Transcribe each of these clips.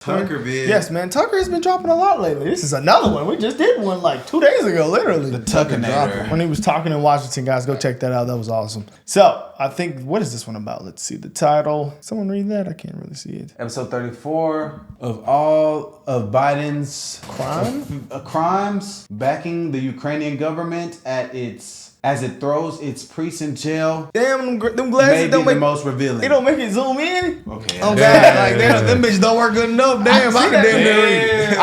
Tucker, man. Yes, man. Tucker has been dropping a lot lately. This is another one. We just did one like 2 days ago, literally. The Tucker-nator. When he was talking in Washington, guys, go check that out. That was awesome. So, I think, what is this one about? Let's see the title. Someone read that? I can't really see it. Episode 34 of all of Biden's crimes backing the Ukrainian government as it throws its priests in jail. Damn, them glasses don't make the most revealing. It don't make it zoom in. Okay. Oh God, like them bitches don't work good enough. Damn, I can damn near read.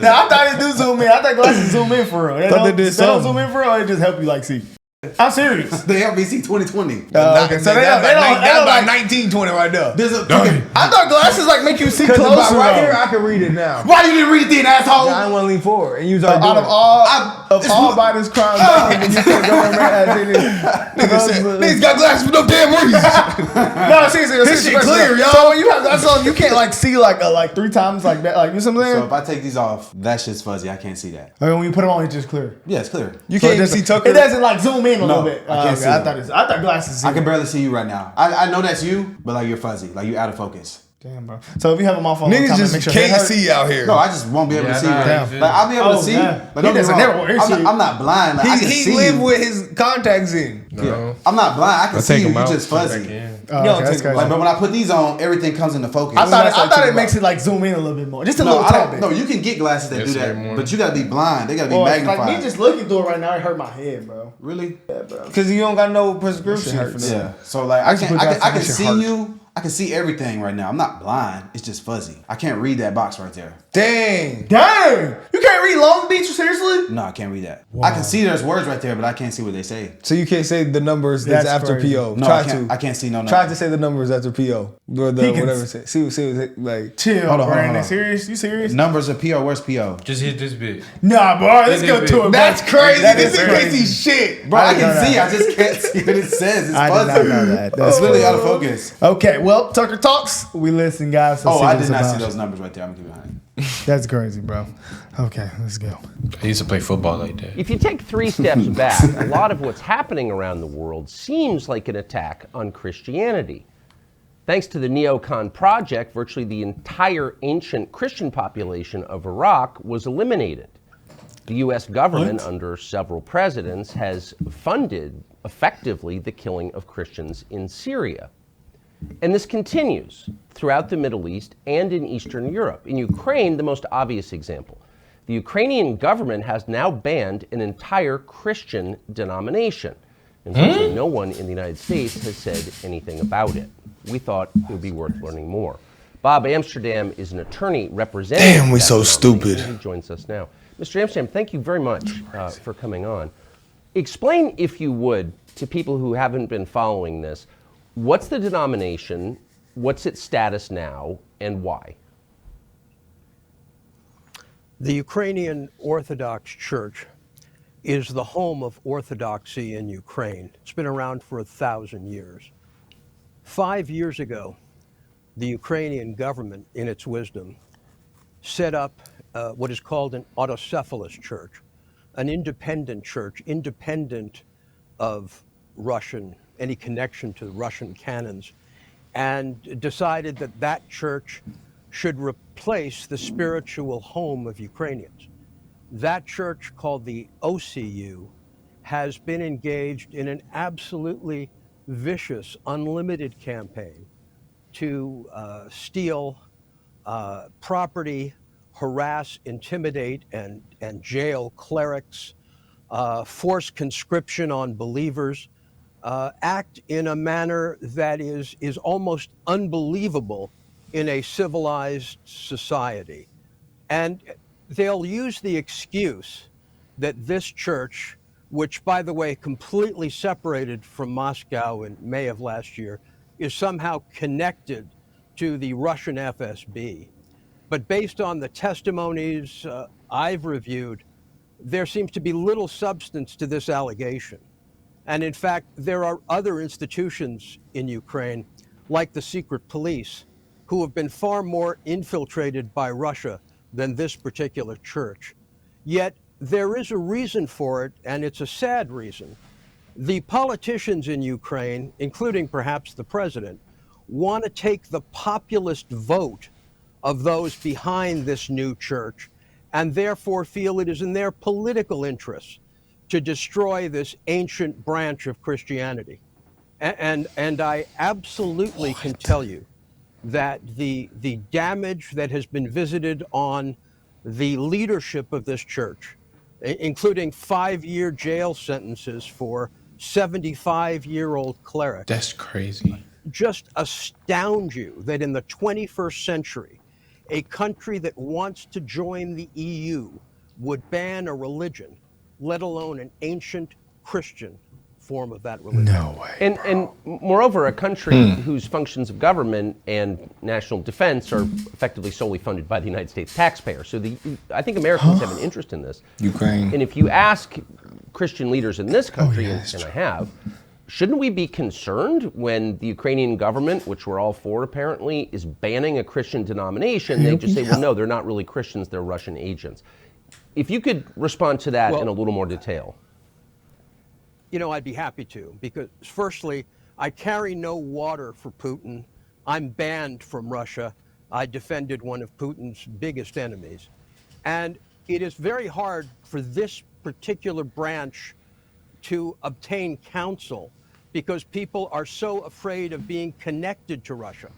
I thought it do zoom in. I thought glasses zoom in for real. They don't zoom in for real. They just help you like see. I'm serious. They help me see 2020. Okay, so they don't like 1920 right there. I thought glasses like make you see closer. Right here, I can read it now. Why you didn't read it then, asshole? I didn't want to lean forward and use our out of all Biden's crimes, you can't go Niggas got glasses for no damn reason. No, seriously, this shit clear, y'all. So when you have glasses on, you can't like see like 3 times like that. Like you know what I'm saying? So if I take these off, that shit's fuzzy. I can't see that. I mean, when you put them on, it's just clear. Yeah, it's clear. You can't even see Tucker. It doesn't like zoom in a little bit. I can't see. I thought glasses. I can barely see you right now. I know that's you, but like you're fuzzy, like you're out of focus. Damn, bro. So if you have them off on niggas just can't see out here. No, I just won't be able to see right now. Like I'll be able to see. Yeah. But I'm not blind. Like, he live with his contacts in. No. Yeah. I'm not blind. I can see you. You're just fuzzy. But when I put these on, everything comes into focus. I thought it makes it like zoom in a little bit more. Just a little tad bit. No, you can get glasses that do that, but you gotta be blind. They gotta be magnified. Like me just looking through it right now, it hurt my head, bro. Really? Yeah, bro. Because you don't got no prescription for that. Yeah. So like I can see you. I can see everything right now. I'm not blind. It's just fuzzy. I can't read that box right there. Dang. You can't read Long Beach, seriously? No, I can't read that. Wow. I can see there's words right there, but I can't see what they say. So you can't say the numbers that's after crazy. PO. No, I can't see no numbers. Try to say the numbers after PO. Or whatever. See like. Chill, hold on. Brandon. Serious? You serious? Numbers of PO. Where's PO? Just hit this bit. Nah, bro. Let's go to it. That's crazy. This is can't see shit. Bro, I can see. I just can't see what it says. It's fuzzy. I did not know that. It's literally out of focus. Okay, well, Tucker Talks. We listen, guys. I did not see those numbers right there. I'm gonna keep behind. That's crazy, bro. Okay, let's go. I used to play football like that. If you take 3 steps back, a lot of what's happening around the world seems like an attack on Christianity. Thanks to the neocon project, virtually the entire ancient Christian population of Iraq was eliminated. The U.S. government, under several presidents, has funded effectively the killing of Christians in Syria. And this continues throughout the Middle East and in Eastern Europe. In Ukraine, the most obvious example. The Ukrainian government has now banned an entire Christian denomination. And virtually no one in the United States has said anything about it. We thought it would be worth learning more. Bob Amsterdam is an attorney representing. Damn, we so stupid. He joins us now. Mr. Amsterdam, thank you very much for coming on. Explain, if you would, to people who haven't been following this, what's the denomination, what's its status now, and why? The Ukrainian Orthodox Church is the home of Orthodoxy in Ukraine. It's been around for 1,000 years. 5 years ago, the Ukrainian government, in its wisdom, set up what is called an autocephalous church, an independent church, independent of any connection to Russian canons, and decided that that church should replace the spiritual home of Ukrainians. That church, called the OCU, has been engaged in an absolutely vicious, unlimited campaign to steal property, harass, intimidate, and jail clerics, force conscription on believers, act in a manner that is almost unbelievable in a civilized society. And they'll use the excuse that this church, which, by the way, completely separated from Moscow in May of last year, is somehow connected to the Russian FSB. But based on the testimonies I've reviewed, there seems to be little substance to this allegation. And in fact, there are other institutions in Ukraine, like the secret police, who have been far more infiltrated by Russia than this particular church. Yet there is a reason for it, and it's a sad reason. The politicians in Ukraine, including perhaps the president, want to take the populist vote of those behind this new church, and therefore feel it is in their political interests to destroy this ancient branch of Christianity. And I absolutely can tell you that the damage that has been visited on the leadership of this church, including 5-year jail sentences for 75-year-old clerics. That's crazy. Just astound you that in the 21st century, a country that wants to join the EU would ban a religion, let alone an ancient Christian form of that religion. No way. And moreover, a country whose functions of government and national defense are effectively solely funded by the United States taxpayer. So I think Americans have an interest in this. Ukraine. And if you ask Christian leaders in this country, and I have, shouldn't we be concerned when the Ukrainian government, which we're all for apparently, is banning a Christian denomination? They just say, well, no, they're not really Christians, they're Russian agents. If you could respond to that in a little more detail. You know, I'd be happy to, because firstly, I carry no water for Putin. I'm banned from Russia. I defended one of Putin's biggest enemies. And it is very hard for this particular branch to obtain counsel because people are so afraid of being connected to Russia.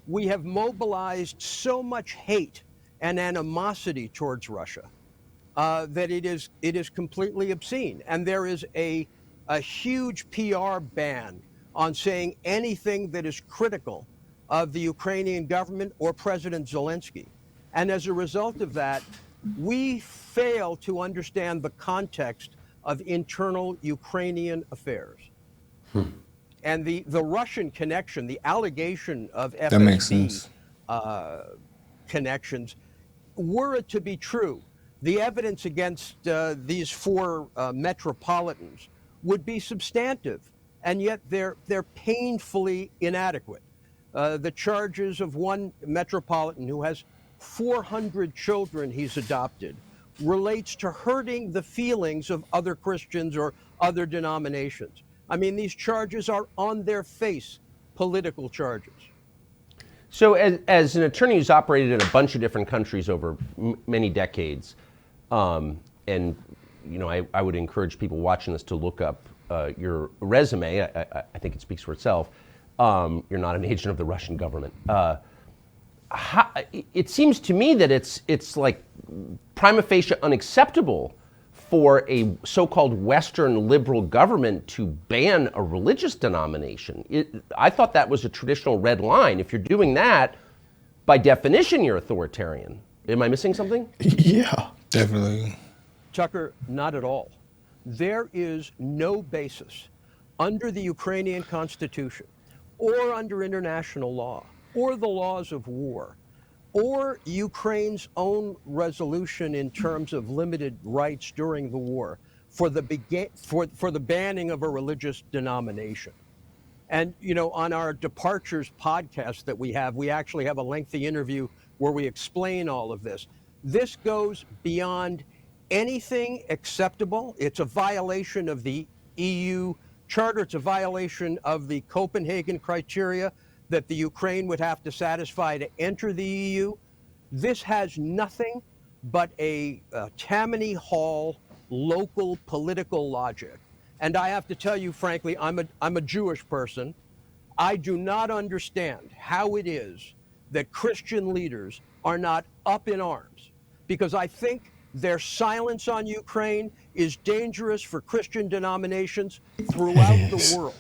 We have mobilized so much hate and animosity towards Russia that it is completely obscene. And there is a huge PR ban on saying anything that is critical of the Ukrainian government or President Zelensky. And as a result of that, we fail to understand the context of internal Ukrainian affairs. And the Russian connection, the allegation of FSB connections, were it to be true, the evidence against these 4 metropolitans would be substantive, and yet they're painfully inadequate. The charges of one metropolitan who has 400 children he's adopted relates to hurting the feelings of other Christians or other denominations. I mean, these charges are on their face political charges. So as an attorney who's operated in a bunch of different countries over many decades, and you know, I would encourage people watching this to look up your resume. I think it speaks for itself. You're not an agent of the Russian government. It seems to me that it's like prima facie unacceptable for a so-called Western liberal government to ban a religious denomination. I thought that was a traditional red line. If you're doing that, by definition, you're authoritarian. Am I missing something? Yeah, definitely. Tucker, not at all. There is no basis under the Ukrainian Constitution or under international law or the laws of war or Ukraine's own resolution in terms of limited rights during the war for the banning of a religious denomination. And, you know, on our Departures podcast that we actually have a lengthy interview where we explain all of this. This goes beyond anything acceptable. It's a violation of the EU Charter. It's a violation of the Copenhagen criteria that the Ukraine would have to satisfy to enter the EU. This has nothing but a Tammany Hall local political logic. And I have to tell you, frankly, I'm a Jewish person. I do not understand how it is that Christian leaders are not up in arms, because I think their silence on Ukraine is dangerous for Christian denominations throughout the world.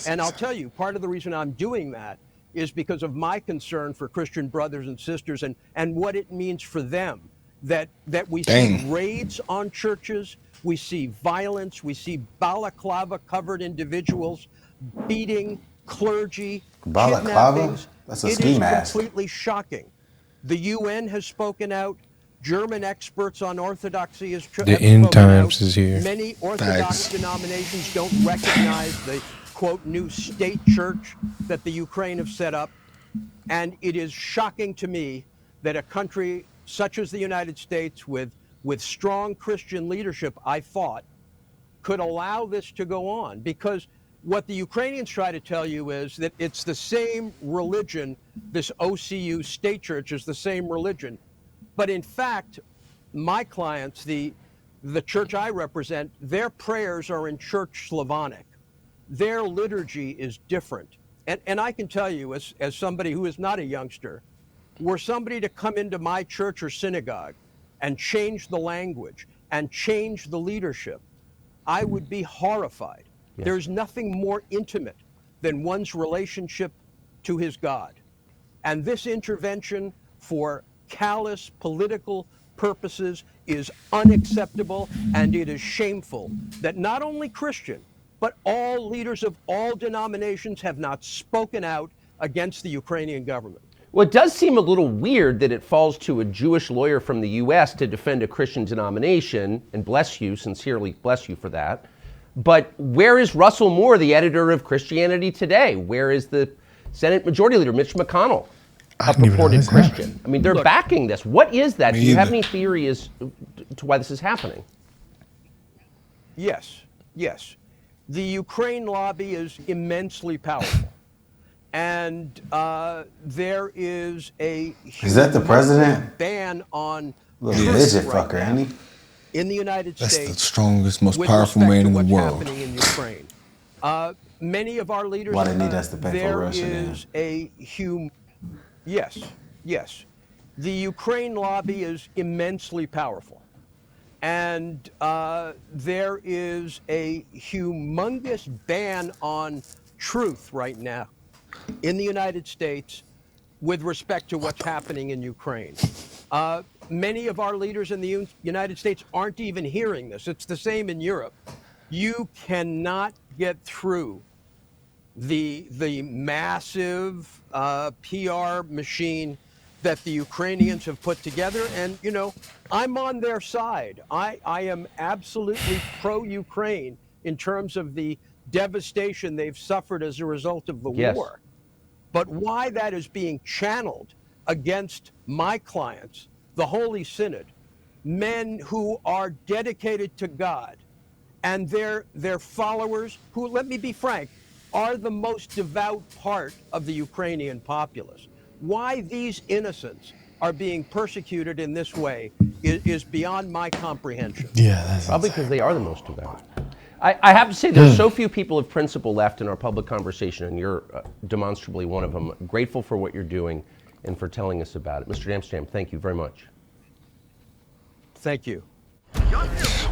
And I'll tell you, part of the reason I'm doing that is because of my concern for Christian brothers and sisters and what it means for them, that we see raids on churches, we see violence, we see balaclava-covered individuals beating clergy, kidnappings. That's a ski mask. It is completely shocking. The UN has spoken out. German experts on orthodoxy have spoken out. The end times is here. Many Orthodox denominations don't recognize the, quote, new state church that the Ukraine have set up. And it is shocking to me that a country such as the United States with strong Christian leadership, I thought, could allow this to go on. Because what the Ukrainians try to tell you is that it's the same religion. This OCU state church is the same religion. But in fact, my clients, the church I represent, their prayers are in Church Slavonic. Their liturgy is different. And I can tell you, as somebody who is not a youngster, were somebody to come into my church or synagogue and change the language and change the leadership, I would be horrified. Yeah. There's nothing more intimate than one's relationship to his God. And this intervention for callous political purposes is unacceptable, and it is shameful that not only Christian, but all leaders of all denominations have not spoken out against the Ukrainian government. Well, it does seem a little weird that it falls to a Jewish lawyer from the U.S. to defend a Christian denomination, and bless you, sincerely bless you for that. But where is Russell Moore, the editor of Christianity Today? Where is the Senate Majority Leader, Mitch McConnell, a purported Christian? I mean, they're backing this. What is that? Do you have any theory as to why this is happening? Yes. The Ukraine lobby is immensely powerful. And there is a Is that the president? Ban on little midget fucker, ain't he? In the United States. That's the strongest, most powerful man in the world. Happening in Ukraine. Many of our leaders. Why they need us to pay for Russia? Yes. The Ukraine lobby is immensely powerful. And there is a humongous ban on truth right now in the United States with respect to what's happening in Ukraine. Many of our leaders in the United States aren't even hearing this. It's the same in Europe. You cannot get through the massive PR machine that the Ukrainians have put together. And, you know, I'm on their side. I am absolutely pro-Ukraine in terms of the devastation they've suffered as a result of the war. But why that is being channeled against my clients, the Holy Synod, men who are dedicated to God, and their followers, who, let me be frank, are the most devout part of the Ukrainian populace. Why these innocents are being persecuted in this way is beyond my comprehension. Yeah, that's probably because they are the most devout. I have to say, there's so few people of principle left in our public conversation, and you're demonstrably one of them. Grateful for what you're doing and for telling us about it. Mr. Amsterdam, thank you very much. Thank you.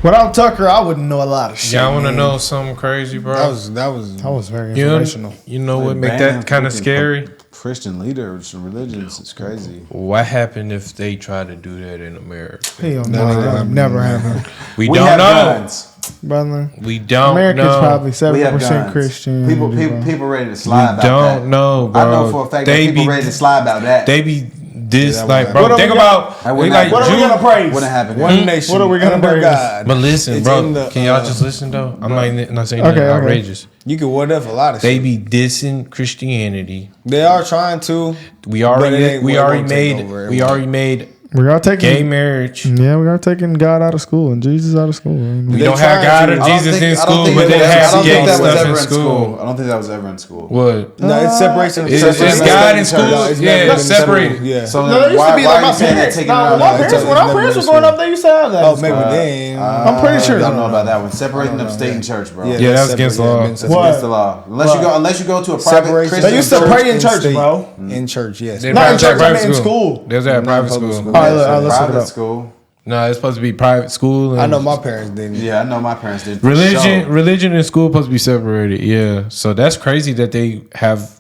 Without Tucker, I wouldn't know a lot of shit. Y'all want to know something crazy, bro? That was very informational. You know what make that kind of scary? Christian leaders and religions, it's crazy. What happened if they try to do that in America? Hell no, that never happened. We don't know. Guns. Brother, we don't America's know. probably 70% Christian. People ready to slide about that. Don't know, bro. I know for a fact that people ready to slide about that. They be this, like, bro, think about what are we gonna praise? What happened? One nation. What are we gonna praise? God. But listen, bro, can y'all just listen though? I'm not saying nothing outrageous. You can what if a lot of they shit. be dissing Christianity. They are trying to. We already made We are taking gay marriage. Yeah, we are taking God out of school and Jesus out of school. We don't have God or Jesus in school, but they have gay stuff in school. I don't think that was ever in school. What? No, it's separation. It's God in school. Yeah, it's separated. Yeah. So No, it used to be like my parents. When our parents were growing up, they used to have that. Oh, maybe then. I'm pretty sure. I don't know about that one. Separating up state and church, bro. Yeah, that's against the law. That's against the law. Unless you go to a private Christian. They used to pray in church, bro. In church, yes. Not in church, I mean in school. There's a private school. All right, let's look it up. School. No, it's supposed to be private school. I know my parents didn't. Yeah, I know my parents did. Religion and school supposed to be separated. Yeah, so that's crazy that they have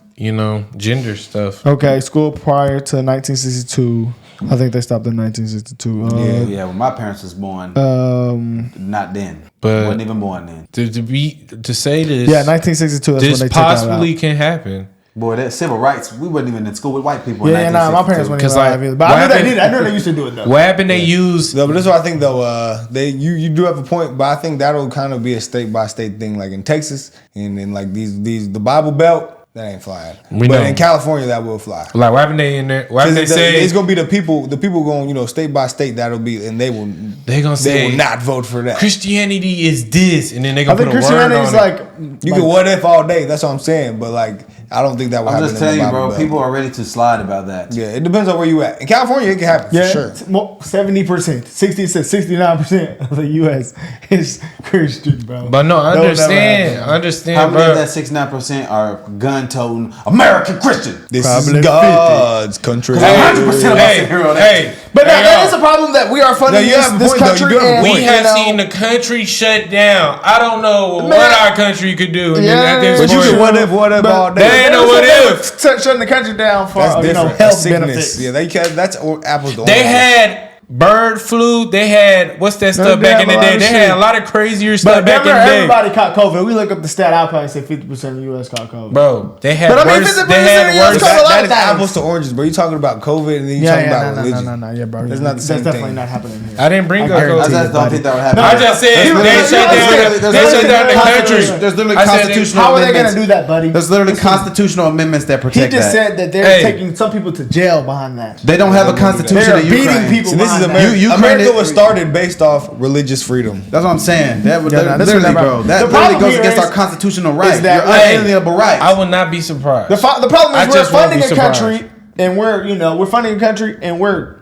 gender stuff. Okay, school prior to 1962. I think they stopped in 1962. Yeah. When my parents was born, not then. But wasn't even born then. To say this, yeah, 1962. That's this when they possibly took that out. can happen. Boy, that civil rights, we wasn't even in school with white people. Yeah, my parents weren't even alive either. But I knew they used to do it though. What happened? They used. No, but this is what I think though. You do have a point, but I think that'll kind of be a state by state thing, like in Texas and in like the Bible Belt. That ain't flying. We but know. in California, that will fly. Like, why haven't they in there? Why haven't they say It's gonna be the people going, state by state. That'll be, and they gonna say will not vote for that. Christianity is this, and then they I gonna think put a word Christianity on is it. like You can what if all day. That's what I'm saying. But like, I don't think that will I'm happen. just telling in you, the Bible bro. Belt. People are ready to slide about that. Yeah, it depends on where you at. In California, it can happen for sure. 70%, 69% of the U.S. is Christian, bro. But no, I That would never understand. happen. I understand, How many bro. of that 69% are gun-toting American Christian? This Probably is God's country. 100% of us in here on that. Hey, But hey, that yo. is a problem that we are funding No, you have a this point, though. country. You do have a and, point. We have seen the country shut down. I don't know what Man. our country could do. And Yeah, then at this But you point, can what if all day. They ain't know what if. Shutting the country down for That's different. health Sickness. benefits. Yeah, they can. That's apples to They oranges. had bird flu. They had what's that stuff They back in have the a lot day? of They shit. had a lot of crazier But stuff back in the day. everybody caught COVID. We look up the stat. I'll probably say 50% of the U.S. caught COVID. Bro, they had But I mean, worse. 50% They had of the US worse. caught a lot That of is things. apples to oranges, bro. You talking about COVID and then you talking about religion. No, yeah, bro. That's not the same That's definitely thing. not happening here. I didn't bring up guarantee I COVID. just don't think that would happen. I just said they shut down. They shut down the country. There's literally I said constitutional How are they going amendments. to do that, buddy? There's literally constitutional amendments that He protect just that. said that they're Hey. taking some people to jail behind that. They don't have a constitution They're in beating Ukraine. people So this is behind America. that. Ukraine America is- was started based off religious freedom. That's what I'm saying. That would Yeah, no, this literally, would never bro. happen. That The literally problem goes here against is- our constitutional rights. that- Your hey, unalienable rights. I would not be surprised. The problem I is we're just won't funding be a surprised. country and we're funding a country and we're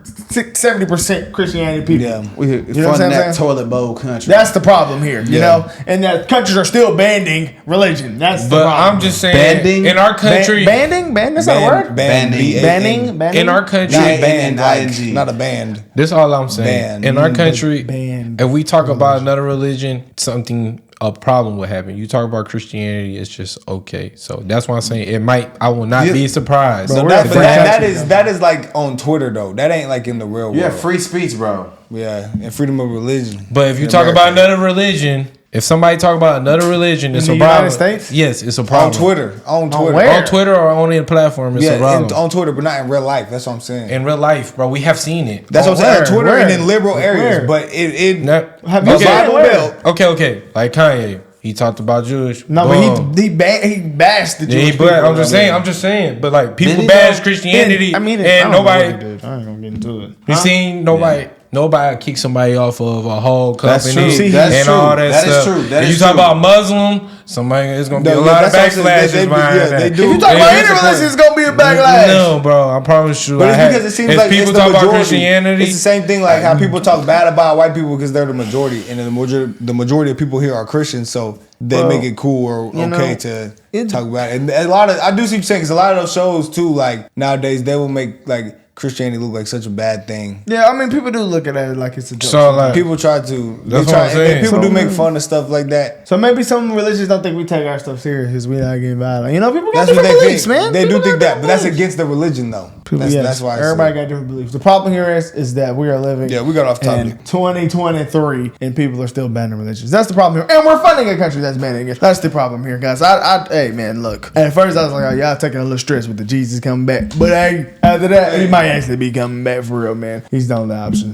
70% Christianity people. Yeah. We know what I'm funding that saying? toilet bowl country. That's the problem here, you Yeah. know? And that countries are still banning religion. That's the But problem. I'm just saying, Banding? in our country, Banning? That's not a word? Banning. Banning? in our country, Not J-A-N-N-I-N-G. band, not a band. this is all I'm saying. Banned. In our country, Banned if we talk about another religion, a problem will happen. You talk about Christianity, it's just okay. So that's why I'm saying it might. I will not be surprised. So we're that, a but free that country, that is like on Twitter though. That ain't like in the real world. You have free speech, bro. Yeah, and freedom of religion. But if you In talk about America. another religion, if somebody talk about another religion, it's the a problem. United States? Yes, it's a on problem. Twitter, on Twitter, where? On Twitter or on any platform, it's a yeah, problem. on Twitter, but not in real life. That's what I'm saying. In real life, bro, we have seen it. That's what I'm saying. On Twitter Where? and in liberal areas, Where? but it Now- Have you okay. seen it? Bible Where? Belt. Okay. Like Kanye, he talked about Jewish. No, Boom. but he bashed the Yeah, Jewish but people. I'm just saying. But like people Did he bash though? Christianity, I mean, I and don't know what he nobody. did. I ain't gonna get into it. You seen nobody kick somebody off of a whole That's company true. and That's all true. that That is stuff. true. That if is you talk true. about Muslim, somebody is gonna be No, a yeah, lot of that's what I'm saying. backlashes They- behind yeah, that. they do. If you talk Hey, about here's any the religion, point. it's gonna be a backlash. No, bro, I promise you. But it's I because it seems if like people it's the talk majority. about Christianity. It's the same thing like how people talk bad about white people because they're the majority, and the majority of people here are Christians, so they Well, make it cool or you know, okay to talk about it. And a lot of I do see what you're saying because a lot of those shows too, like nowadays, they will make like Christianity look like such a bad thing. Yeah, I mean, people do look at it like it's a joke. So like, People try to. That's they what try, I'm saying. and people So- do make fun of stuff like that. So maybe some religions don't think we take our stuff serious because we not getting violent. You know, people got That's what different they beliefs, think. man. They People do think got that, different but that's beliefs. against the religion, though. Yes, That's why I everybody say. got different beliefs. The problem here is that we are living. Yeah, we got off topic. In 2023, and people are still banning religions. That's the problem here, and we're funding a country that's banning it. That's the problem here, guys. Hey, man, look. At first, I was like, oh, y'all taking a little stress with the Jesus coming back, but hey, after that, he might actually be coming back for real, man. He's the only option.